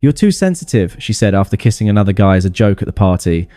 "You're too sensitive," she said after kissing another guy as a joke at the party.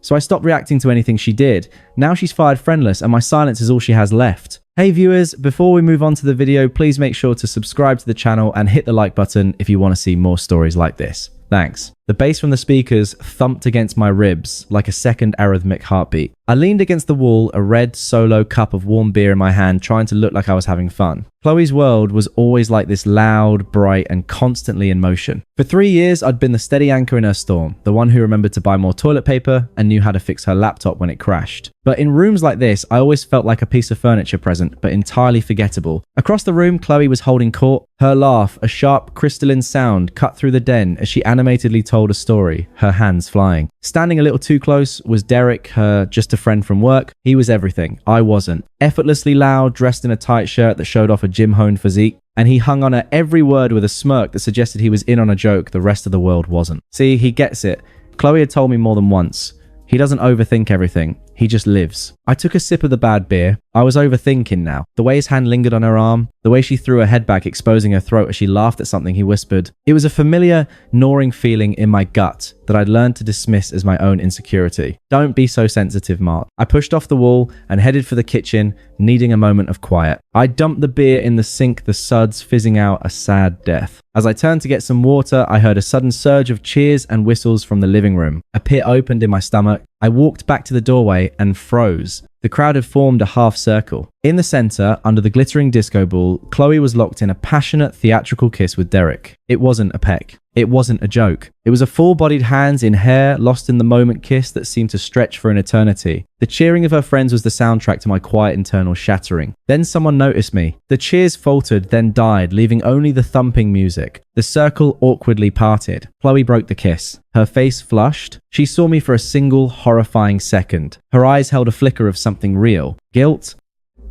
So I stopped reacting to anything she did. Now she's fired Friendless and my silence is all she has left. Hey viewers, before we move on to the video, please make sure to subscribe to the channel and hit the like button if you want to see more stories like this. Thanks. The bass from the speakers thumped against my ribs like a second arrhythmic heartbeat. I leaned against the wall, a red solo cup of warm beer in my hand, trying to look like I was having fun. Chloe's world was always like this, loud, bright, and constantly in motion. For 3 years, I'd been the steady anchor in her storm, the one who remembered to buy more toilet paper and knew how to fix her laptop when it crashed. But in rooms like this, I always felt like a piece of furniture present, but entirely forgettable. Across the room, Chloe was holding court. Her laugh, a sharp, crystalline sound, cut through the den as she animatedly told a story, her hands flying. Standing a little too close was Derek, her just a friend from work. He was everything. I wasn't. Effortlessly loud, dressed in a tight shirt that showed off a gym-honed physique, and he hung on her every word with a smirk that suggested he was in on a joke the rest of the world wasn't. See, he gets it. Chloe had told me more than once. He doesn't overthink everything. He just lives. I took a sip of the bad beer. I was overthinking now. The way his hand lingered on her arm, the way she threw her head back, exposing her throat as she laughed at something he whispered. It was a familiar, gnawing feeling in my gut that I'd learned to dismiss as my own insecurity. Don't be so sensitive, Mark. I pushed off the wall and headed for the kitchen, needing a moment of quiet. I dumped the beer in the sink, the suds fizzing out a sad death. As I turned to get some water, I heard a sudden surge of cheers and whistles from the living room. A pit opened in my stomach. I walked back to the doorway and froze. The crowd had formed a half circle. In the center, under the glittering disco ball, Chloe was locked in a passionate theatrical kiss with Derek. It wasn't a peck. It wasn't a joke. It was a full-bodied hands in hair, lost in the moment kiss that seemed to stretch for an eternity. The cheering of her friends was the soundtrack to my quiet internal shattering. Then someone noticed me. The cheers faltered, then died, leaving only the thumping music. The circle awkwardly parted. Chloe broke the kiss. Her face flushed. She saw me for a single horrifying second. Her eyes held a flicker of something real. Guilt?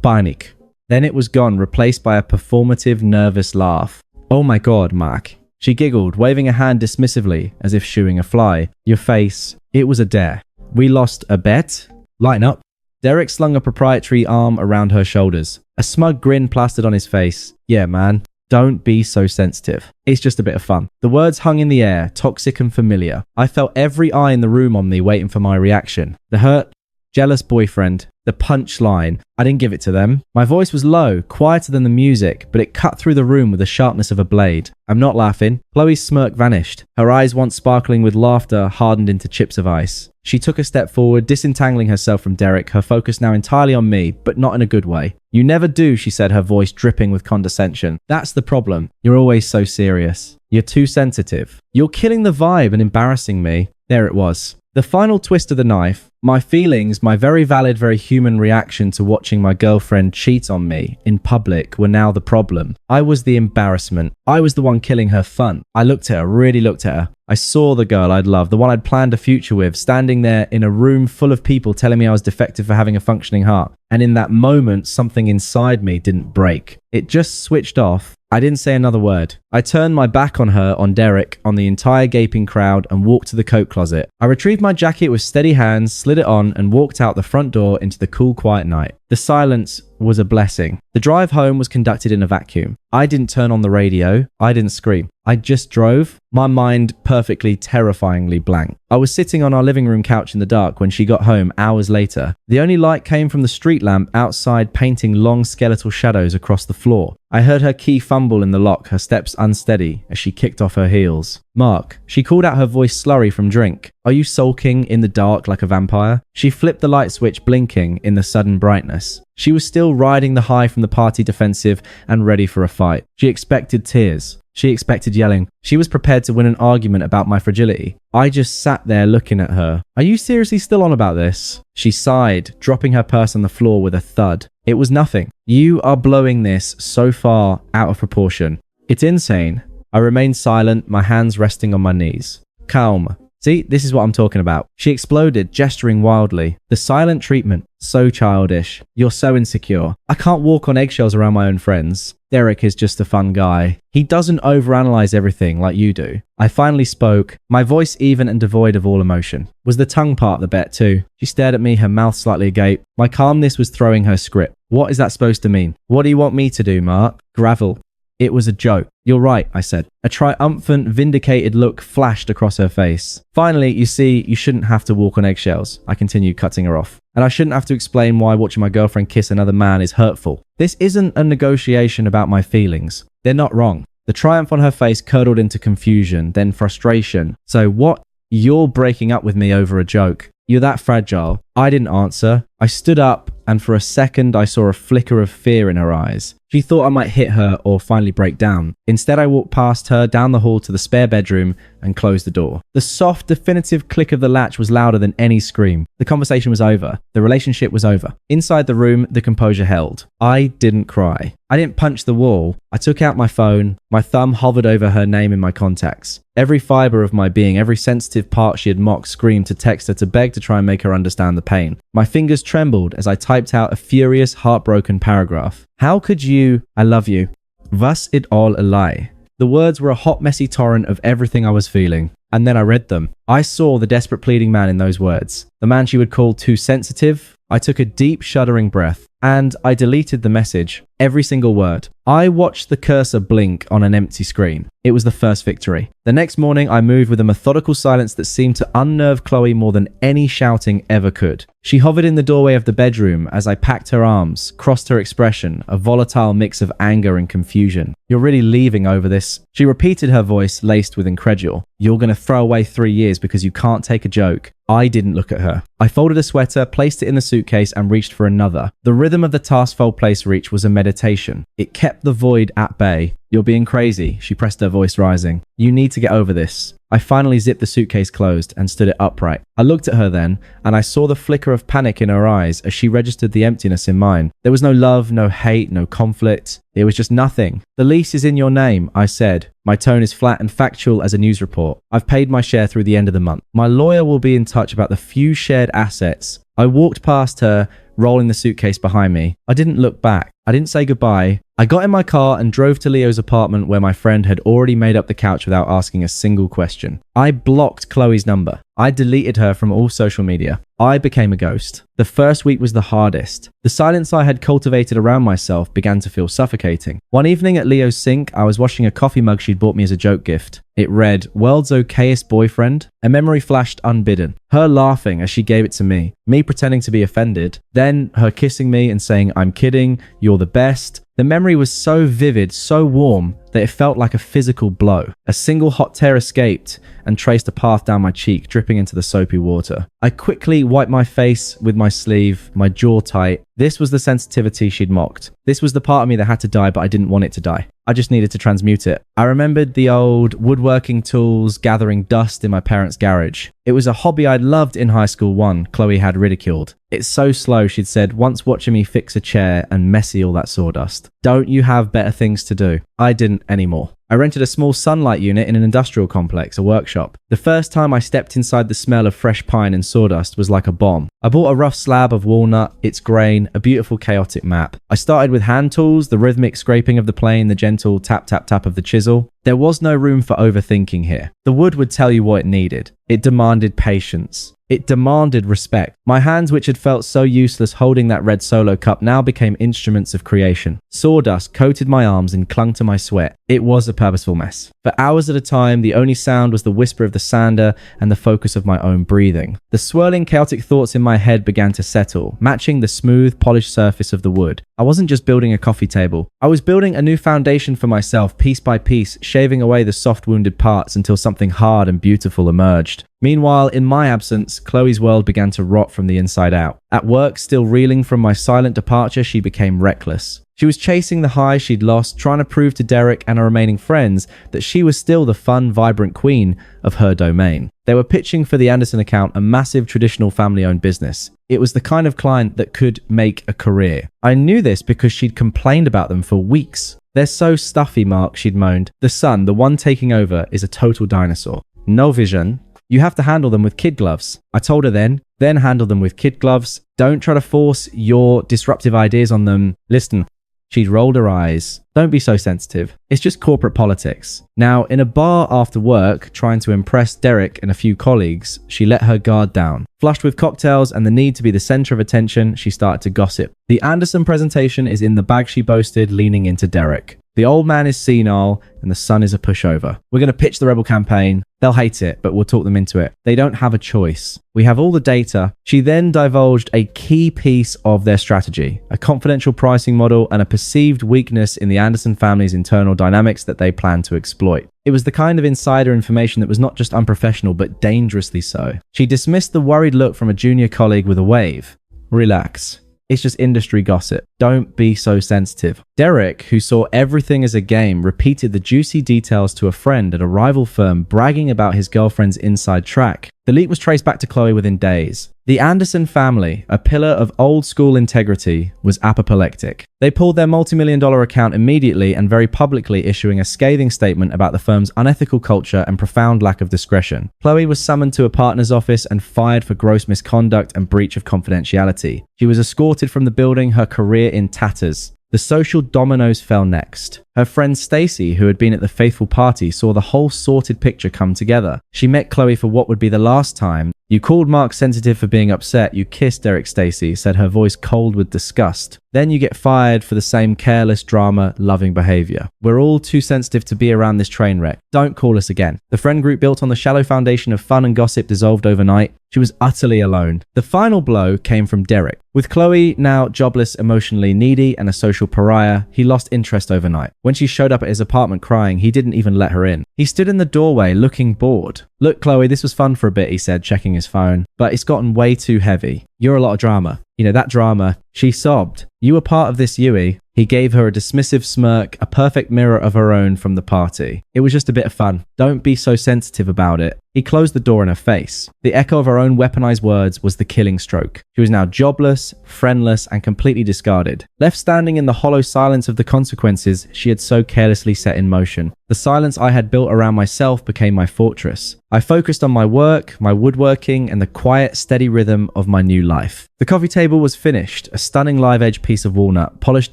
Panik. Then it was gone, replaced by a performative, nervous laugh. "Oh my god, Mark." She giggled, waving a hand dismissively, as if shooing a fly. "Your face. It was a dare. We lost a bet? Lighten up." Derek slung a proprietary arm around her shoulders. A smug grin plastered on his face. "Yeah, man. Don't be so sensitive. It's just a bit of fun." The words hung in the air, toxic and familiar. I felt every eye in the room on me waiting for my reaction. The hurt, jealous boyfriend, the punchline. I didn't give it to them. My voice was low, quieter than the music, but it cut through the room with the sharpness of a blade. "I'm not laughing." Chloe's smirk vanished. Her eyes, once sparkling with laughter, hardened into chips of ice. She took a step forward, disentangling herself from Derek, her focus now entirely on me, but not in a good way. "You never do," she said, her voice dripping with condescension. "That's the problem. You're always so serious. You're too sensitive. You're killing the vibe and embarrassing me." There it was. The final twist of the knife. My feelings, my very valid, very human reaction to watching my girlfriend cheat on me in public were now the problem. I was the embarrassment. I was the one killing her fun. I looked at her, really looked at her. I saw the girl I'd loved, the one I'd planned a future with, standing there in a room full of people telling me I was defective for having a functioning heart. And in that moment, something inside me didn't break. It just switched off. I didn't say another word. I turned my back on her, on Derek, on the entire gaping crowd, and walked to the coat closet. I retrieved my jacket with steady hands, slid it on, and walked out the front door into the cool, quiet night. The silence was a blessing. The drive home was conducted in a vacuum. I didn't turn on the radio. I didn't scream. I just drove, my mind perfectly, terrifyingly blank. I was sitting on our living room couch in the dark when she got home hours later. The only light came from the street lamp outside, painting long skeletal shadows across the floor. I heard her key fumble in the lock, her steps unsteady as she kicked off her heels. "Mark," she called out, her voice slurry from drink. "Are you sulking in the dark like a vampire?" She flipped the light switch, blinking in the sudden brightness. She was still riding the high from the party defensive and ready for a fight. She expected tears. She expected yelling. She was prepared to win an argument about my fragility. I just sat there looking at her. "Are you seriously still on about this?" She sighed, dropping her purse on the floor with a thud. "It was nothing. You are blowing this so far out of proportion. It's insane." I remained silent, my hands resting on my knees. "Calm. See, this is what I'm talking about." She exploded, gesturing wildly. "The silent treatment. So childish. You're so insecure. I can't walk on eggshells around my own friends. Derek is just a fun guy. He doesn't overanalyze everything like you do." I finally spoke, my voice even and devoid of all emotion. Was the tongue part of the bet too? She stared at me, her mouth slightly agape. My calmness was throwing her script. "What is that supposed to mean? What do you want me to do, Mark?" "Gravel." It was a joke. You're right, I said. A triumphant, vindicated look flashed across her face. Finally, you see, you shouldn't have to walk on eggshells. I continued, cutting her off. And I shouldn't have to explain why watching my girlfriend kiss another man is hurtful. This isn't a negotiation about my feelings. They're not wrong. The triumph on her face curdled into confusion, then frustration. So what? You're breaking up with me over a joke. You're that fragile. I didn't answer. I stood up, and for a second I saw a flicker of fear in her eyes. She thought I might hit her or finally break down. Instead, I walked past her down the hall to the spare bedroom and closed the door. The soft, definitive click of the latch was louder than any scream. The conversation was over. The relationship was over. Inside the room, the composure held. I didn't cry. I didn't punch the wall. I took out my phone. My thumb hovered over her name in my contacts. Every fiber of my being, every sensitive part she had mocked, screamed to text her to beg to try and make her understand the pain. My fingers trembled as I typed out a furious, heartbroken paragraph. How could you, I love you. Was it all a lie? The words were a hot, messy torrent of everything I was feeling. And then I read them. I saw the desperate pleading man in those words. The man she would call too sensitive. I took a deep, shuddering breath, and I deleted the message. Every single word. I watched the cursor blink on an empty screen. It was the first victory. The next morning, I moved with a methodical silence that seemed to unnerve Chloe more than any shouting ever could. She hovered in the doorway of the bedroom as I packed her arms, crossed her expression, a volatile mix of anger and confusion. You're really leaving over this. She repeated, her voice laced with incredulity. You're going to throw away 3 years because you can't take a joke. I didn't look at her. I folded a sweater, placed it in the suitcase, and reached for another. The rhythm of the task fold place reach was a meditation. It kept the void at bay. You're being crazy, she pressed, her voice rising. You need to get over this. I finally zipped the suitcase closed and stood it upright. I looked at her then, and I saw the flicker of panic in her eyes as she registered the emptiness in mine. There was no love, no hate, no conflict. It was just nothing. The lease is in your name, I said. My tone is flat and factual as a news report. I've paid my share through the end of the month. My lawyer will be in touch about the few shared assets. I walked past her, rolling the suitcase behind me. I didn't look back. I didn't say goodbye. I got in my car and drove to Leo's apartment where my friend had already made up the couch without asking a single question. I blocked Chloe's number. I deleted her from all social media. I became a ghost. The first week was the hardest. The silence I had cultivated around myself began to feel suffocating. One evening at Leo's sink, I was washing a coffee mug she'd bought me as a joke gift. It read, "World's okayest boyfriend." A memory flashed unbidden. Her laughing as she gave it to me pretending to be offended, then her kissing me and saying, "I'm kidding, you're the best." The memory was so vivid, so warm, that it felt like a physical blow. A single hot tear escaped and traced a path down my cheek, dripping into the soapy water. I quickly wiped my face with my sleeve, my jaw tight. This was the sensitivity she'd mocked. This was the part of me that had to die, but I didn't want it to die. I just needed to transmute it. I remembered the old woodworking tools gathering dust in my parents' garage. It was a hobby I'd loved in high school, one Chloe had ridiculed. "It's so slow," she'd said, once watching me fix a chair and messy all that sawdust. "Don't you have better things to do?" I didn't anymore. I rented a small sunlight unit in an industrial complex, a workshop. The first time I stepped inside, the smell of fresh pine and sawdust was like a bomb. I bought a rough slab of walnut, its grain, a beautiful chaotic map. I started with hand tools, the rhythmic scraping of the plane, the gentle tap tap tap of the chisel. There was no room for overthinking here. The wood would tell you what it needed. It demanded patience. It demanded respect. My hands, which had felt so useless holding that red Solo cup, now became instruments of creation. Sawdust coated my arms and clung to my sweat. It was a purposeful mess. For hours at a time, the only sound was the whisper of the sander and the focus of my own breathing. The swirling, chaotic thoughts in my head began to settle, matching the smooth, polished surface of the wood. I wasn't just building a coffee table. I was building a new foundation for myself, piece by piece, shaving away the soft, wounded parts until something hard and beautiful emerged. Meanwhile, in my absence, Chloe's world began to rot from the inside out. At work, still reeling from my silent departure, she became reckless. She was chasing the high she'd lost, trying to prove to Derek and her remaining friends that she was still the fun, vibrant queen of her domain. They were pitching for the Anderson account, a massive traditional family-owned business. It was the kind of client that could make a career. I knew this because she'd complained about them for weeks. "They're so stuffy, Mark," she'd moaned. "The son, the one taking over, is a total dinosaur. No vision. You have to handle them with kid gloves." I told her then handle them with kid gloves. Don't try to force your disruptive ideas on them. Listen. She'd rolled her eyes. "Don't be so sensitive. It's just corporate politics." Now, in a bar after work, trying to impress Derek and a few colleagues, she let her guard down. Flushed with cocktails and the need to be the center of attention, she started to gossip. "The Anderson presentation is in the bag," she boasted, leaning into Derek. The old man is senile and the son is a pushover. We're going to pitch the rebel campaign. They'll hate it, but we'll talk them into it. They don't have a choice. We have all the data. She then divulged a key piece of their strategy, a confidential pricing model and a perceived weakness in the Anderson family's internal dynamics that they plan to exploit. It was the kind of insider information that was not just unprofessional, but dangerously so. She dismissed the worried look from a junior colleague with a wave. Relax. It's just industry gossip. Don't be so sensitive. Derek, who saw everything as a game, repeated the juicy details to a friend at a rival firm, bragging about his girlfriend's inside track. The leak was traced back to Chloe within days. The Anderson family, a pillar of old school integrity, was apoplectic. They pulled their multi-million-dollar account immediately and very publicly, issuing a scathing statement about the firm's unethical culture and profound lack of discretion. Chloe was summoned to a partner's office and fired for gross misconduct and breach of confidentiality. She was escorted from the building, her career in tatters. The social dominoes fell next. Her friend Stacy, who had been at the faithful party, saw the whole sorted picture come together. She met Chloe for what would be the last time. You called Mark sensitive for being upset. You kissed Derek, Stacy said, her voice cold with disgust. Then you get fired for the same careless, drama-loving behavior. We're all too sensitive to be around this train wreck. Don't call us again. The friend group built on the shallow foundation of fun and gossip dissolved overnight. She was utterly alone. The final blow came from Derek. With Chloe now jobless, emotionally needy, and a social pariah, he lost interest overnight. When she showed up at his apartment crying, he didn't even let her in. He stood in the doorway looking bored. Look, Chloe, this was fun for a bit, he said, checking his phone, but it's gotten way too heavy. You're a lot of drama. You know, that drama. She sobbed. You were part of this, Yui. He gave her a dismissive smirk, a perfect mirror of her own from the party. It was just a bit of fun. Don't be so sensitive about it. He closed the door in her face. The echo of her own weaponized words was the killing stroke. She was now jobless, friendless, and completely discarded. Left standing in the hollow silence of the consequences she had so carelessly set in motion. The silence I had built around myself became my fortress. I focused on my work, my woodworking, and the quiet, steady rhythm of my new life. The coffee table was finished, a stunning live-edge piece of walnut, polished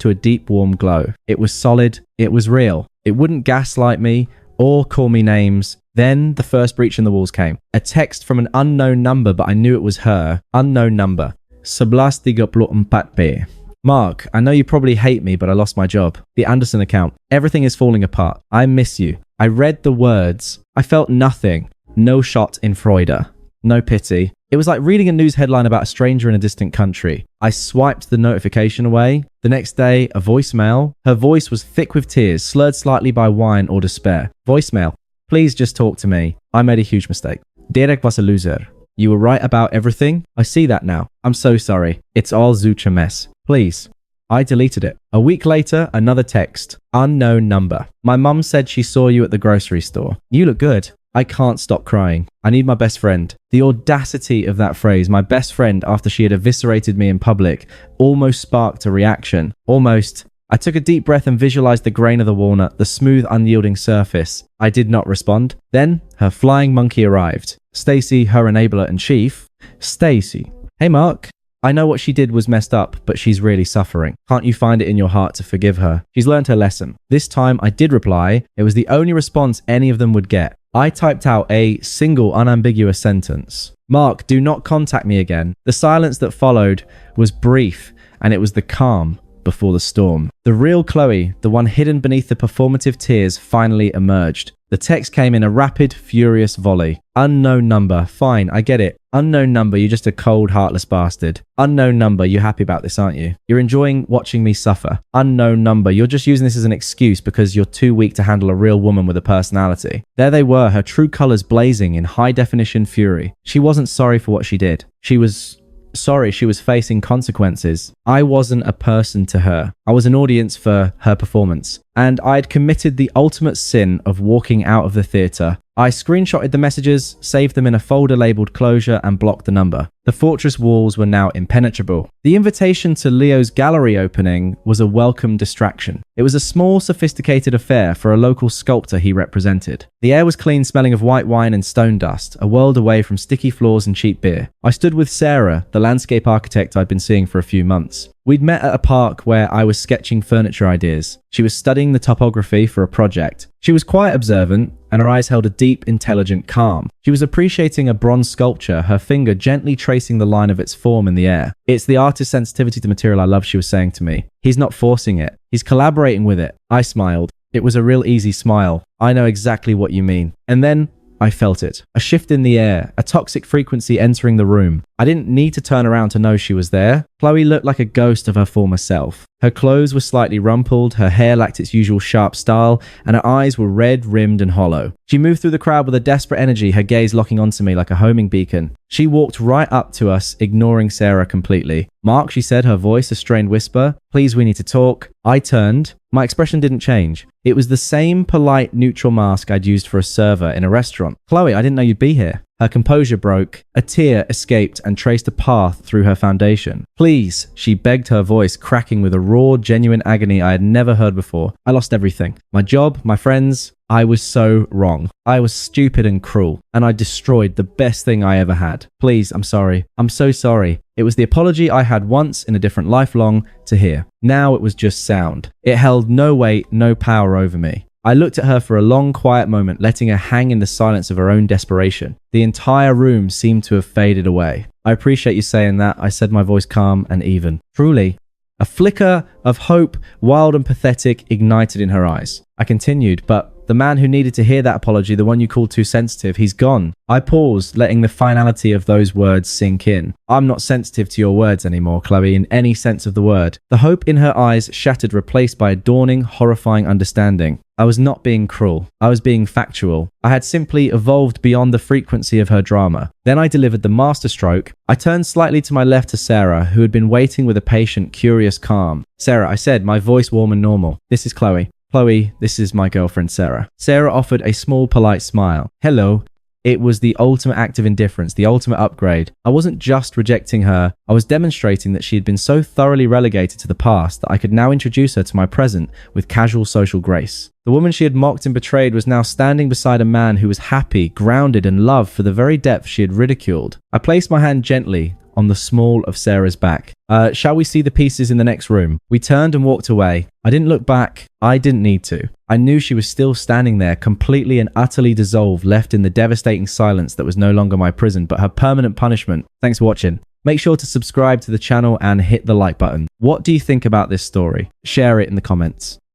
to a deep, warm glow. It was solid. It was real. It wouldn't gaslight me or call me names. Then the first breach in the walls came. A text from an unknown number, but I knew it was her. Unknown number. 11:34. Mark, I know you probably hate me, but I lost my job. The Anderson account. Everything is falling apart. I miss you. I read the words. I felt nothing. No shot in Freude. No pity. It was like reading a news headline about a stranger in a distant country. I swiped the notification away. The next day, a voicemail. Her voice was thick with tears, slurred slightly by wine or despair. Voicemail. Please just talk to me. I made a huge mistake. Derek was a loser. You were right about everything. I see that now. I'm so sorry. It's all such a mess. Please. I deleted it. A week later, another text. Unknown number. My mum said she saw you at the grocery store. You look good. I can't stop crying. I need my best friend. The audacity of that phrase, my best friend, after she had eviscerated me in public, almost sparked a reaction. Almost. I took a deep breath and visualized the grain of the walnut, the smooth, unyielding surface. I did not respond. Then, her flying monkey arrived. Stacy, her enabler and chief. Stacy. Hey, Mark. I know what she did was messed up, but she's really suffering. Can't you find it in your heart to forgive her? She's learned her lesson. This time, I did reply. It was the only response any of them would get. I typed out a single unambiguous sentence. Mark, do not contact me again. The silence that followed was brief, and it was the calm before the storm. The real Chloe, the one hidden beneath the performative tears, finally emerged. The text came in a rapid, furious volley. Unknown number. Fine, I get it. Unknown number, you're just a cold, heartless bastard. Unknown number, you're happy about this, aren't you? You're enjoying watching me suffer. Unknown number, you're just using this as an excuse because you're too weak to handle a real woman with a personality. There they were, her true colors blazing in high-definition fury. She wasn't sorry for what she did. She was sorry she was facing consequences. I wasn't a person to her. I was an audience for her performance. And I'd committed the ultimate sin of walking out of the theater. I screenshotted the messages, saved them in a folder labeled closure, and blocked the number. The fortress walls were now impenetrable. The invitation to Leo's gallery opening was a welcome distraction. It was a small, sophisticated affair for a local sculptor he represented. The air was clean, smelling of white wine and stone dust, a world away from sticky floors and cheap beer. I stood with Sarah, the landscape architect I'd been seeing for a few months. We'd met at a park where I was sketching furniture ideas. She was studying the topography for a project. She was quite observant and her eyes held a deep, intelligent calm. She was appreciating a bronze sculpture, her finger gently tracing the line of its form in the air. "It's the artist's sensitivity to material I love," she was saying to me. "He's not forcing it. He's collaborating with it." I smiled. It was a real easy smile. "I know exactly what you mean." And then I felt it. A shift in the air, a toxic frequency entering the room. I didn't need to turn around to know she was there. Chloe looked like a ghost of her former self. Her clothes were slightly rumpled, her hair lacked its usual sharp style, and her eyes were red, rimmed, and hollow. She moved through the crowd with a desperate energy, her gaze locking onto me like a homing beacon. She walked right up to us, ignoring Sarah completely. "Mark," she said, her voice a strained whisper. "Please, we need to talk." I turned. My expression didn't change. It was the same polite, neutral mask I'd used for a server in a restaurant. "Chloe, I didn't know you'd be here." Her composure broke. A tear escaped and traced a path through her foundation. "Please," she begged, her voice cracking with a raw, genuine agony I had never heard before. "I lost everything. My job, my friends. I was so wrong. I was stupid and cruel, and I destroyed the best thing I ever had. Please, I'm sorry. I'm so sorry." It was the apology I had once in a different lifelong to hear. Now it was just sound. It held no weight, no power over me. I looked at her for a long, quiet moment, letting her hang in the silence of her own desperation. The entire room seemed to have faded away. "I appreciate you saying that," I said, my voice calm and even. "Truly." A flicker of hope, wild and pathetic, ignited in her eyes. I continued, "But the man who needed to hear that apology, the one you called too sensitive, he's gone." I paused, letting the finality of those words sink in. "I'm not sensitive to your words anymore, Chloe, in any sense of the word." The hope in her eyes shattered, replaced by a dawning, horrifying understanding. I was not being cruel. I was being factual. I had simply evolved beyond the frequency of her drama. Then I delivered the masterstroke. I turned slightly to my left to Sarah, who had been waiting with a patient, curious calm. "Sarah," I said, my voice warm and normal. "This is Chloe." "Chloe, this is my girlfriend, Sarah." Sarah offered a small, polite smile. "Hello." It was the ultimate act of indifference, the ultimate upgrade. I wasn't just rejecting her, I was demonstrating that she had been so thoroughly relegated to the past that I could now introduce her to my present with casual social grace. The woman she had mocked and betrayed was now standing beside a man who was happy, grounded, and loved for the very depth she had ridiculed. I placed my hand gently on the small of Sarah's back. Shall we see the pieces in the next room?" We turned and walked away. I didn't look back. I didn't need to. I knew she was still standing there, completely and utterly dissolved, left in the devastating silence that was no longer my prison, but her permanent punishment. Thanks for watching. Make sure to subscribe to the channel and hit the like button. What do you think about this story? Share it in the comments.